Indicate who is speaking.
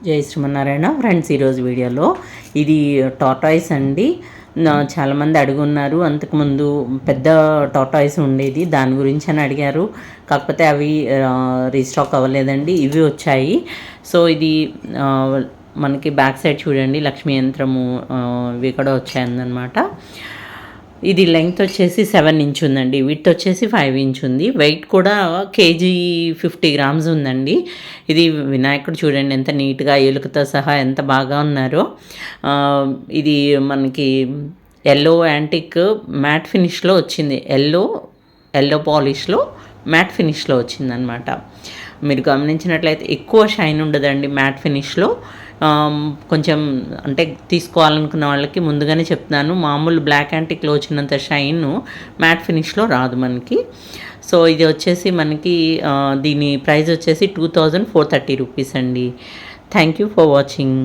Speaker 1: జై శ్రీమన్నారాయణ ఫ్రెండ్స్. ఈరోజు వీడియోలో ఇది టార్టాయిస్ అండి. చాలామంది అడుగున్నారు, అంతకుముందు పెద్ద టార్టాయిస్ ఉండేది, దాని గురించి అని అడిగారు. కాకపోతే అవి రీస్టాక్ అవ్వలేదండి, ఇవి వచ్చాయి. సో ఇది మనకి బ్యాక్ సైడ్ చూడండి, లక్ష్మీ యంత్రము ఇవి కూడా వచ్చాయన్నమాట. ఇది లెంగ్త్ వచ్చేసి 7 ఇంచ్ ఉందండి, విడ్త్ వచ్చేసి 5 ఇంచ్ ఉంది. వెయిట్ కూడా కేజీ 50 గ్రామ్స్ ఉందండి. ఇది వినాయకుడు చూడండి ఎంత నీట్గా ఎలుకతో సహా ఎంత బాగా ఉన్నారో. ఇది మనకి ఎల్లో యాంటిక్ మ్యాట్ ఫినిష్లో వచ్చింది, ఎల్లో పాలిష్లో మ్యాట్ ఫినిష్లో వచ్చిందనమాట. మీరు గమనించినట్లయితే ఎక్కువ షైన్ ఉండదండి మ్యాట్ ఫినిష్లో. కొంచెం అంటే తీసుకోవాలనుకున్న వాళ్ళకి ముందుగానే చెప్తున్నాను, మామూలు బ్లాక్ యాంటిక్లో వచ్చినంత షైన్ మ్యాట్ ఫినిష్లో రాదు మనకి. సో ఇది వచ్చేసి మనకి దీని ప్రైస్ వచ్చేసి 2430 రూపీస్ అండి. Thank you for watching.